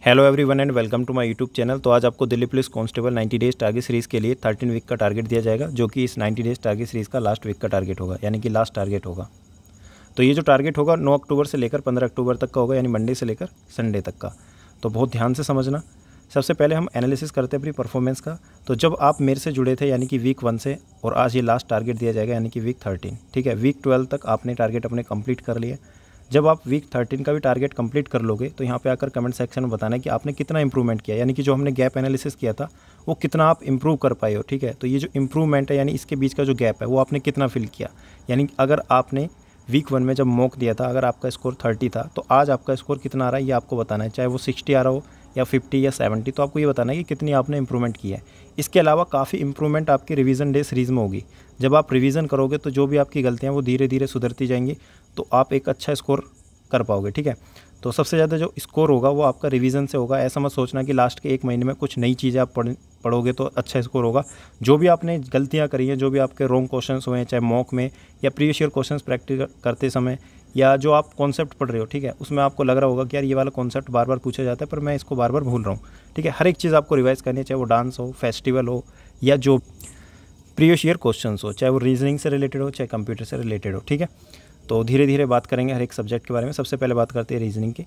Hello everyone and welcome to my YouTube channel. तो आज आपको Delhi police constable 90 days target series के लिए 13 वीक का टारगेट दिया जाएगा, जो कि इस 90 डेज टारगेट सीरीज़ का लास्ट वीक का टारगेट होगा, यानी कि लास्ट टारगेट होगा। तो ये जो टारगेट होगा 9 अक्टूबर से लेकर 15 अक्टूबर तक का होगा, यानी मंडे से लेकर संडे तक का। तो बहुत ध्यान से समझना। सबसे पहले हम एनालिसिस करते हैं अपनी परफॉर्मेंस का। तो जब आप मेरे से जुड़े थे यानी कि वीक 1 से, और आज ये लास्ट टारगेट दिया जाएगा यानी कि वीक 13, ठीक है। वीक 12 तक आपने टारगेट अपने कंप्लीट कर लिए। जब आप वीक 13 का भी टारगेट कंप्लीट कर लोगे तो यहाँ पे आकर कमेंट सेक्शन में बताना है कि आपने कितना इंप्रूवमेंट किया, यानी कि जो हमने गैप एनालिसिस किया था वो कितना आप इंप्रूव कर पाए हो, ठीक है। तो ये जो इंप्रूवमेंट है यानी इसके बीच का जो गैप है वो आपने कितना फिल किया, यानी अगर आपने वीक 1 में जब मॉक दिया था अगर आपका स्कोर 30 था तो आज आपका स्कोर कितना आ रहा है ये आपको बताना है, चाहे वो 60 आ रहा हो या 50 या 70। तो आपको ये बताना है कि कितनी आपने इंप्रूवमेंट की है। इसके अलावा काफ़ी इंप्रूवमेंट आपकी रिवीजन डे सीरीज़ में होगी। जब आप रिवीजन करोगे तो जो भी आपकी गलतियाँ वो धीरे धीरे सुधरती जाएंगी, तो आप एक अच्छा स्कोर कर पाओगे, ठीक है। तो सबसे ज़्यादा जो स्कोर होगा वो आपका रिवीजन से होगा। ऐसा मत सोचना कि लास्ट के एक महीने में कुछ नई चीज़ें आप पढ़ोगे तो अच्छा स्कोर होगा। जो भी आपने गलतियां करी हैं, जो भी आपके रॉन्ग क्वेश्चंस हुए हैं, चाहे मॉक में या प्रीवियस ईयर क्वेश्चंस प्रैक्टिस करते समय, या जो आप कॉन्सेप्ट पढ़ रहे हो, ठीक है, उसमें आपको लग रहा होगा कि यार ये वाला कॉन्सेप्ट बार बार पूछा जाता है पर मैं इसको बार बार भूल रहा हूँ, ठीक है। हर एक चीज़ आपको रिवाइज करनी है, चाहे वो डांस हो, फेस्टिवल हो, या जो प्रीवियस ईयर क्वेश्चंस हो, चाहे वो रीजनिंग से रिलेटेड हो, चाहे कंप्यूटर से रिलेटेड हो, ठीक है। तो धीरे धीरे बात करेंगे हर एक सब्जेक्ट के बारे में। सबसे पहले बात करते हैं रीजनिंग की।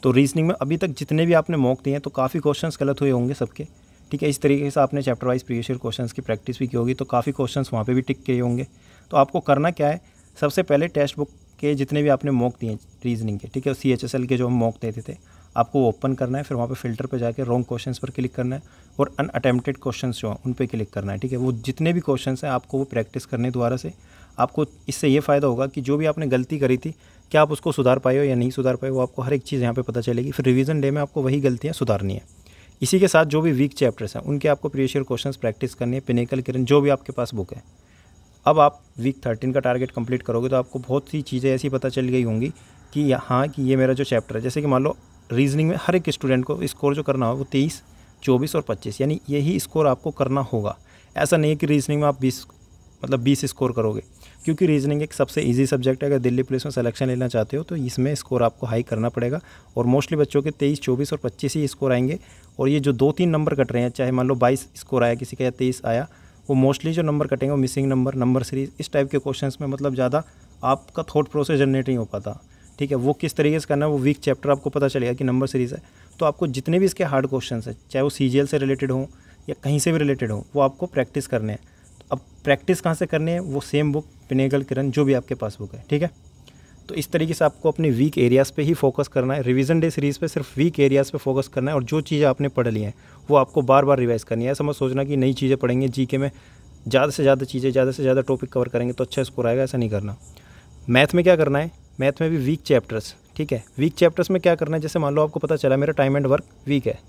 तो रीजनिंग में अभी तक जितने भी आपने मॉक दिए हैं तो काफ़ी क्वेश्चंस गलत हुए होंगे सबके, ठीक है। इस तरीके से आपने chapter wise previous year questions की प्रैक्टिस भी की होगी, तो काफ़ी क्वेश्चंस वहाँ पे भी टिक किए होंगे। तो आपको करना क्या है, सबसे पहले टेक्स्ट बुक के जितने भी आपने मॉक दिए रीजनिंग के, ठीक है, CHSL के जो हम मॉक देते थे, आपको वो ओपन करना है। फिर वहाँ पे फ़िल्टर पे जाके रॉन्ग क्वेश्चंस पर क्लिक करना है और अनअटेम्प्टेड क्वेश्चंस जो हैं उन पे क्लिक करना है, ठीक है। वो जितने भी क्वेश्चंस हैं आपको वो प्रैक्टिस करने दोबारा से। आपको इससे ये फ़ायदा होगा कि जो भी आपने गलती करी थी क्या आप उसको सुधार पाए हो या नहीं सुधार पाए, वो आपको हर एक चीज़ यहाँ पे पता चलेगी। फिर रिवीजन डे में आपको वही गलतियाँ सुधारनी है। इसी के साथ जो भी वीक चैप्टर्स हैं उनके आपको प्रीवियस ईयर क्वेश्चंस प्रैक्टिस करनी है, पिनेकल, किरण, जो भी आपके पास बुक है। अब आप वीक 13 का टारगेट कंप्लीट करोगे तो आपको बहुत सी चीज़ें ऐसी पता चल गई होंगी कि हाँ कि ये मेरा जो चैप्टर है, जैसे कि मान लो रीजनिंग में हर एक स्टूडेंट को स्कोर जो करना हो वो 23, 24 और 25, यानी यही स्कोर आपको करना होगा। ऐसा नहीं है कि रीजनिंग में आप 20 स्कोर करोगे, क्योंकि रीजनिंग एक सबसे इजी सब्जेक्ट है। अगर दिल्ली पुलिस में सिलेक्शन लेना चाहते हो तो इसमें स्कोर आपको हाई करना पड़ेगा, और मोस्टली बच्चों के 23, 24 और 25 ही स्कोर आएंगे। और ये जो 2-3 नंबर कट रहे हैं, चाहे मान लो 22 स्कोर आया किसी का या 23 आया, वो मोस्टली जो नंबर कटेंगे वो मिसिंग नंबर, नंबर सीरीज, इस टाइप के क्वेश्चंस में मतलब ज़्यादा आपका थॉट प्रोसेस जनरेट नहीं हो पाता, ठीक है। वो किस तरीके से करना है वो वीक चैप्टर आपको पता चलेगा कि नंबर सीरीज़ है। तो आपको जितने भी इसके हार्ड क्वेश्चंस हैं, चाहे वो CGL से रिलेटेड हो या कहीं से भी रिलेटेड हो, वो आपको प्रैक्टिस करने हैं। तो अब प्रैक्टिस कहाँ से करनी है, वो सेम बुक, पिनेकल, किरण, जो भी आपके पास बुक है, ठीक है। तो इस तरीके से आपको अपने वीक एरियाज़ पे ही फोकस करना है। रिवीजन डे सीरीज़ पे सिर्फ वीक एरियाज़ पे फोकस करना है, और जो चीज़ें आपने पढ़ ली हैं वो आपको बार बार रिवाइज़ करनी है। ऐसा मत सोचना कि नई चीज़ें पढ़ेंगे, जीके में ज़्यादा से ज़्यादा चीज़ें, ज़्यादा से ज़्यादा टॉपिक कवर करेंगे तो अच्छा स्कोर आएगा, ऐसा नहीं करना। मैथ में क्या करना है, मैथ में भी वीक चैप्टर्स, ठीक है। वीक चैप्टर्स में क्या करना है, जैसे मान लो आपको पता चला मेरा टाइम एंड वर्क वीक है,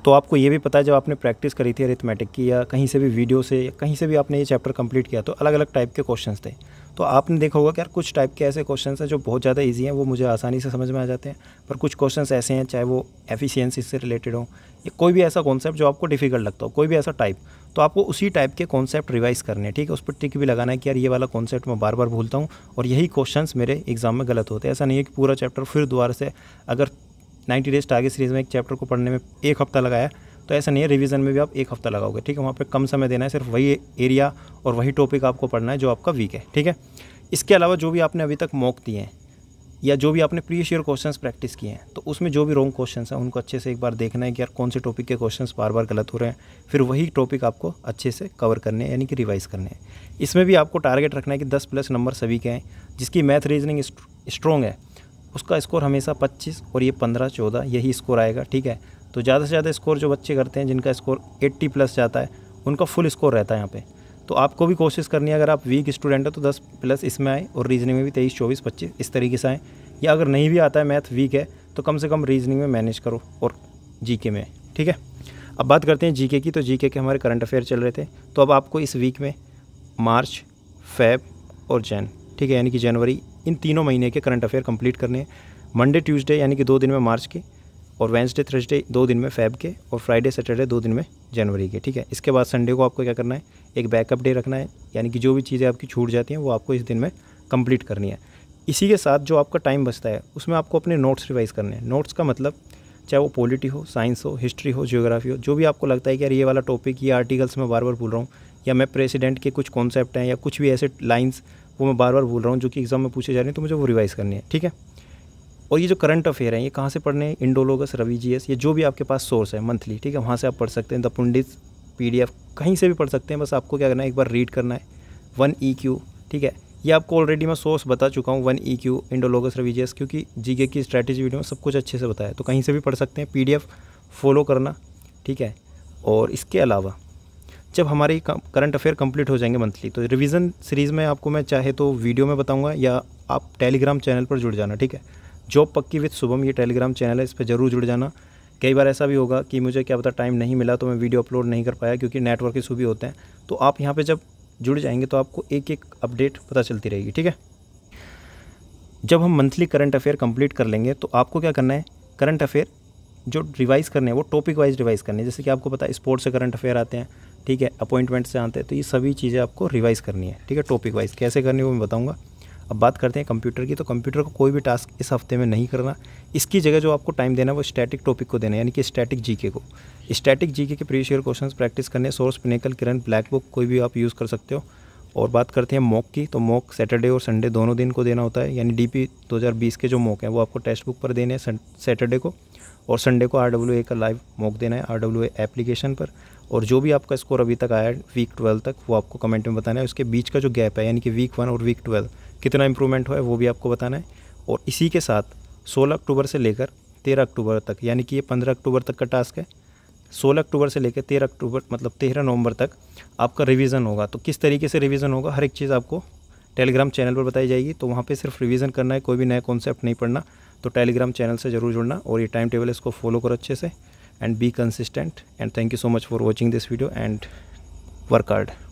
तो आपको ये भी पता है जब आपने प्रैक्टिस करी थी अरिथमेटिक की या कहीं से भी वीडियो से या कहीं से भी आपने ये चैप्टर कंप्लीट किया तो अलग अलग टाइप के क्वेश्चंस थे। तो आपने देखा होगा कि यार कुछ टाइप के ऐसे क्वेश्चंस हैं जो बहुत ज़्यादा इजी हैं, वो मुझे आसानी से समझ में आ जाते हैं, पर कुछ क्वेश्चंस ऐसे हैं चाहे वो एफिशिएंसी से रिलेटेड हो या कोई भी ऐसा कॉन्सेप्ट जो आपको डिफिकल्ट लगता हो, कोई भी ऐसा टाइप, तो आपको उसी टाइप के कॉन्सेप्ट रिवाइज करने हैं, ठीक है। उस पर टिक भी लगाना है कि यार ये वाला कॉन्सेप्ट मैं बार बार भूलता हूँ और यही क्वेश्चंस मेरे एग्जाम में गलत होते हैं। ऐसा नहीं है कि पूरा चैप्टर फिर दोबारा से, अगर 90 डेज टारगेट सीरीज़ में एक चैप्टर को पढ़ने में 1 हफ्ता लगाया तो ऐसा नहीं है, रिवीजन में भी आप 1 हफ्ता लगाओगे, ठीक है। वहाँ पे कम समय देना है, सिर्फ वही एरिया और वही टॉपिक आपको पढ़ना है जो आपका वीक है, ठीक है। इसके अलावा जो भी आपने अभी तक मॉक दिए हैं या जो भी आपने प्रीवियस ईयर क्वेश्चंस प्रैक्टिस किए हैं, तो उसमें जो भी रॉन्ग क्वेश्चंस हैं उनको अच्छे से एक बार देखना है कि यार कौन से टॉपिक के क्वेश्चंस बार बार गलत हो रहे हैं, फिर वही टॉपिक आपको अच्छे से कवर करने हैं, यानी कि रिवाइज़ करने हैं। इसमें भी आपको टारगेट रखना है कि 10+ नंबर सभी के हैं। जिसकी मैथ रीजनिंग स्ट्रॉन्ग है उसका स्कोर हमेशा 25 और ये 15-14 यही स्कोर आएगा, ठीक है। तो ज़्यादा से ज़्यादा स्कोर जो बच्चे करते हैं जिनका स्कोर 80+ जाता है उनका फुल स्कोर रहता है यहाँ पे। तो आपको भी कोशिश करनी है, अगर आप वीक स्टूडेंट हो तो 10+ इसमें आए और रीजनिंग में भी 23, 24, 25 इस तरीके से आए। या अगर नहीं भी आता है, मैथ वीक है, तो कम से कम रीजनिंग में मैनेज करो और जीके में, ठीक है। अब बात करते हैं जीके की। तो जीके के हमारे करंट अफेयर चल रहे थे, तो अब आपको इस वीक में मार्च, फेब और जैन, ठीक है, यानी कि जनवरी, इन तीनों महीने के करंट अफेयर कंप्लीट करने हैं। मंडे ट्यूसडे यानी कि 2 दिन में मार्च के, और वेंसडे थर्सडे 2 दिन में फेब के, और फ्राइडे सैटरडे 2 दिन में जनवरी के, ठीक है। इसके बाद संडे को आपको क्या करना है, एक बैकअप डे रखना है, यानी कि जो भी चीज़ें आपकी छूट जाती हैं वो आपको इस दिन में कंप्लीट करनी है। इसी के साथ जो आपका टाइम बचता है उसमें आपको अपने नोट्स रिवाइज़ करने हैं। नोट्स का मतलब चाहे वो पॉलिटी हो, साइंस हो, हिस्ट्री हो, ज्योग्राफी हो, जो भी आपको लगता है कि यार ये वाला टॉपिक, ये आर्टिकल्स मैं बार बार भूल रहा हूँ, या मैं प्रेसिडेंट के कुछ कॉन्सेप्ट हैं या कुछ भी ऐसे लाइंस वो मैं बार बार भूल रहा हूँ जो कि एग्जाम में पूछे जा रहे हैं, तो मुझे वो रिवाइज़ करनी है, ठीक है। और ये जो करंट अफेयर हैं ये कहाँ से पढ़ने हैं, इंडोलॉगस, रवि जीएस, ये जो भी आपके पास सोर्स है मंथली, ठीक है, वहाँ से आप पढ़ सकते हैं। द पुंडित PDF कहीं से भी पढ़ सकते हैं, बस आपको क्या करना है, एक बार रीड करना है। 1EQ, ठीक है, ये आपको ऑलरेडी मैं सोर्स बता चुका हूँ, 1EQ, इंडोलॉगस, रवि जीएस, क्योंकि जीके की स्ट्रैटेजी वीडियो में सब कुछ अच्छे से बताया, तो कहीं से भी पढ़ सकते हैं। PDF फॉलो करना, ठीक है। और इसके अलावा जब हमारे करंट अफेयर कंप्लीट हो जाएंगे मंथली, तो रिवीजन सीरीज़ में आपको मैं चाहे तो वीडियो में बताऊंगा, या आप टेलीग्राम चैनल पर जुड़ जाना, ठीक है। जॉब पक्की विद शुभम, ये टेलीग्राम चैनल है, इस पर ज़रूर जुड़ जाना। कई बार ऐसा भी होगा कि मुझे क्या पता टाइम नहीं मिला तो मैं वीडियो अपलोड नहीं कर पाया क्योंकि नेटवर्क इशू भी होते हैं, तो आप यहाँ पे जब जुड़ जाएंगे तो आपको एक एक अपडेट पता चलती रहेगी, ठीक है। जब हम मंथली करंट अफेयर कंप्लीट कर लेंगे तो आपको क्या करना है, करंट अफेयर जो रिवाइज़ करने हैं वो टॉपिक वाइज रिवाइज़ करने हैं। जैसे कि आपको पता है स्पोर्ट्स से करंट अफेयर आते हैं, ठीक है, अपॉइंटमेंट से आते हैं, तो ये सभी चीज़ें आपको रिवाइज़ करनी है, ठीक है, टॉपिक वाइज। कैसे करनी है वो मैं बताऊँगा। अब बात करते हैं कंप्यूटर की, तो कंप्यूटर को कोई भी टास्क इस हफ्ते में नहीं करना। इसकी जगह जो आपको टाइम देना है वो स्टैटिक टॉपिक को देना है, यानी कि स्टैटिक जीके को। स्टैटिक जीके के प्रीवियस ईयर क्वेश्चंस प्रैक्टिस करने, सोर्स, पिनेकल, किरण, ब्लैक बुक, कोई भी आप यूज़ कर सकते हो। और बात करते हैं मॉक की, तो मॉक सैटरडे और संडे दोनों दिन को देना होता है, यानी DP 2020 के जो मॉक हैं वो आपको टेक्स्ट बुक पर देने हैं सैटरडे को, और संडे को RWA का लाइव मॉक देना है RWA एप्लीकेशन पर। और जो भी आपका स्कोर अभी तक आया है वीक 12 तक, वो आपको कमेंट में बताना है। उसके बीच का जो गैप है, यानी कि वीक 1 और वीक 12 कितना इंप्रूवमेंट हुआ है वो भी आपको बताना है। और इसी के साथ 16 अक्टूबर से लेकर 13 अक्टूबर तक, यानी कि ये 15 अक्टूबर तक का टास्क है, 16 अक्टूबर से लेकर 13 अक्टूबर मतलब 13 नवंबर तक आपका रिवीजन होगा। तो किस तरीके से रिवीजन होगा, हर एक चीज़ आपको टेलीग्राम चैनल पर बताई जाएगी, तो वहाँ पे सिर्फ रिवीजन करना है, कोई भी नया कॉन्सेप्ट नहीं पढ़ना। तो टेलीग्राम चैनल से ज़रूर जुड़ना, और ये टाइम टेबल है इसको फॉलो करो अच्छे से, and be consistent, and thank you so much for watching this video, and work hard.